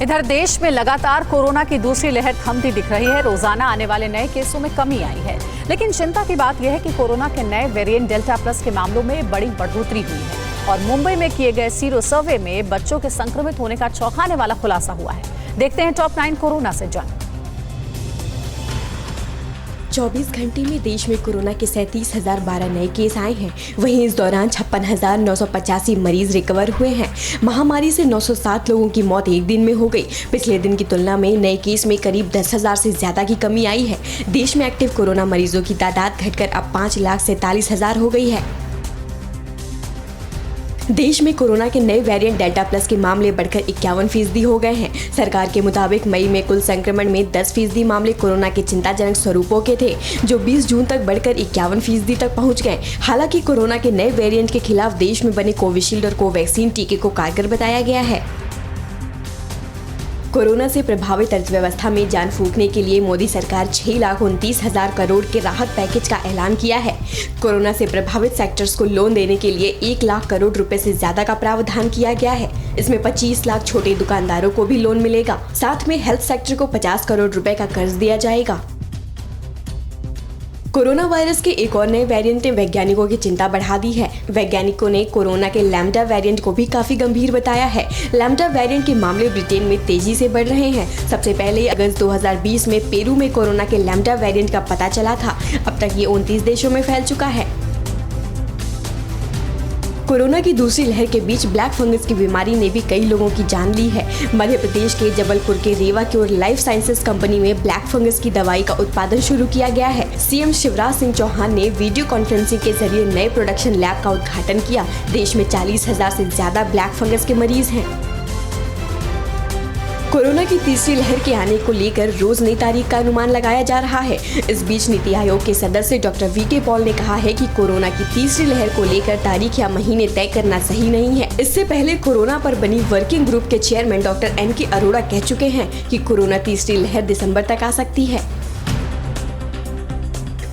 इधर देश में लगातार कोरोना की दूसरी लहर थमती दिख रही है। रोजाना आने वाले नए केसों में कमी आई है, लेकिन चिंता की बात यह है कि कोरोना के नए वेरिएंट डेल्टा प्लस के मामलों में बड़ी बढ़ोतरी हुई है और मुंबई में किए गए सीरो सर्वे में बच्चों के संक्रमित होने का चौंकाने वाला खुलासा हुआ है। देखते हैं टॉप 9 कोरोना से जंग। 24 घंटे में देश में कोरोना के 37,012 नए केस आए हैं। वहीं इस दौरान 56,985 मरीज रिकवर हुए हैं। महामारी से 907 लोगों की मौत एक दिन में हो गई। पिछले दिन की तुलना में नए केस में करीब 10,000 से ज्यादा की कमी आई है। देश में एक्टिव कोरोना मरीजों की तादाद घटकर अब 5,47,000 हो गई है। देश में कोरोना के नए वेरिएंट डेल्टा प्लस के मामले बढ़कर 51% हो गए हैं। सरकार के मुताबिक मई में कुल संक्रमण में 10% मामले कोरोना के चिंताजनक स्वरूपों के थे, जो 20 जून तक बढ़कर 51% तक पहुंच गए। हालांकि कोरोना के नए वेरिएंट के खिलाफ देश में बने कोविशील्ड और कोवैक्सीन टीके को कारगर बताया गया है। कोरोना से प्रभावित अर्थव्यवस्था में जान फूंकने के लिए मोदी सरकार 6,29,000 करोड़ के राहत पैकेज का ऐलान किया है। कोरोना से प्रभावित सेक्टर्स को लोन देने के लिए 1 लाख करोड़ रुपए से ज्यादा का प्रावधान किया गया है। इसमें 25 लाख छोटे दुकानदारों को भी लोन मिलेगा। साथ में हेल्थ सेक्टर को 50 करोड़ रुपए का कर्ज दिया जाएगा। कोरोना वायरस के एक और नए वेरिएंट ने वैज्ञानिकों की चिंता बढ़ा दी है। वैज्ञानिकों ने कोरोना के लैम्डा वेरिएंट को भी काफी गंभीर बताया है। लैम्डा वेरिएंट के मामले ब्रिटेन में तेजी से बढ़ रहे हैं। सबसे पहले अगस्त 2020 में पेरू में कोरोना के लैम्डा वेरिएंट का पता चला था। अब तक ये 29 देशों में फैल चुका है। कोरोना की दूसरी लहर के बीच ब्लैक फंगस की बीमारी ने भी कई लोगों की जान ली है। मध्य प्रदेश के जबलपुर के रेवा क्योर लाइफ साइंसेज कंपनी में ब्लैक फंगस की दवाई का उत्पादन शुरू किया गया है। सीएम शिवराज सिंह चौहान ने वीडियो कॉन्फ्रेंसिंग के जरिए नए प्रोडक्शन लैब का उद्घाटन किया। देश में 40,000 से ज्यादा ब्लैक फंगस के मरीज हैं। कोरोना की तीसरी लहर के आने को लेकर रोज नई तारीख का अनुमान लगाया जा रहा है। इस बीच नीति आयोग के सदस्य डॉक्टर वीके पॉल ने कहा है कि कोरोना की तीसरी लहर को लेकर तारीख या महीने तय करना सही नहीं है। इससे पहले कोरोना पर बनी वर्किंग ग्रुप के चेयरमैन डॉक्टर एन.के. अरोड़ा कह चुके हैं कि कोरोना तीसरी लहर दिसंबर तक आ सकती है।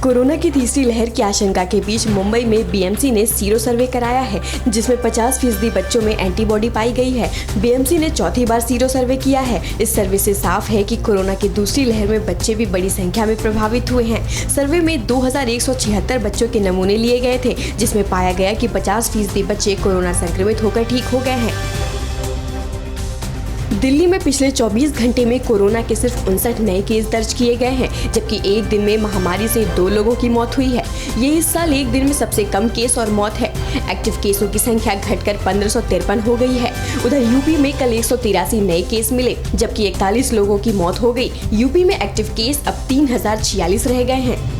कोरोना की तीसरी लहर की आशंका के बीच मुंबई में बीएमसी ने सीरो सर्वे कराया है, जिसमें 50% बच्चों में एंटीबॉडी पाई गई है। बीएमसी ने चौथी बार सीरो सर्वे किया है। इस सर्वे से साफ है कि कोरोना की दूसरी लहर में बच्चे भी बड़ी संख्या में प्रभावित हुए हैं। सर्वे में 2,176 बच्चों के नमूने लिए गए थे, जिसमें पाया गया कि 50% बच्चे कोरोना संक्रमित होकर ठीक हो गए हैं। दिल्ली में पिछले 24 घंटे में कोरोना के सिर्फ 59 नए केस दर्ज किए गए हैं, जबकि एक दिन में महामारी से 2 लोगों की मौत हुई है। ये इस साल एक दिन में सबसे कम केस और मौत है। एक्टिव केसों की संख्या घटकर 1553 हो गई है। उधर यूपी में कल 183 नए केस मिले, जबकि 41 लोगों की मौत हो गई। यूपी में एक्टिव केस अब 3,046 रह गए हैं।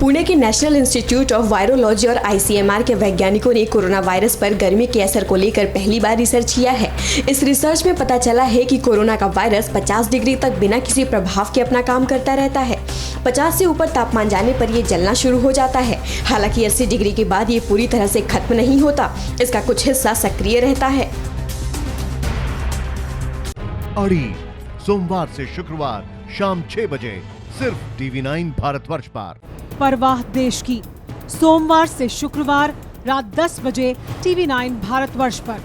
पुणे के नेशनल इंस्टीट्यूट ऑफ वायरोलॉजी और आईसीएमआर के वैज्ञानिकों ने कोरोना वायरस पर गर्मी के असर को लेकर पहली बार रिसर्च किया है। इस रिसर्च में पता चला है कि कोरोना का वायरस 50 डिग्री तक बिना किसी प्रभाव के अपना काम करता रहता है। 50 से ऊपर तापमान जाने पर ये जलना शुरू हो जाता है। हालांकि 80 डिग्री के बाद ये पूरी तरह से खत्म नहीं होता। इसका कुछ हिस्सा सक्रिय रहता है। अड़ी सोमवार से शुक्रवार शाम 6 बजे सिर्फ TV9 भारतवर्ष पर। परवाह देश की, सोमवार से शुक्रवार रात 10 बजे TV9 भारतवर्ष पर।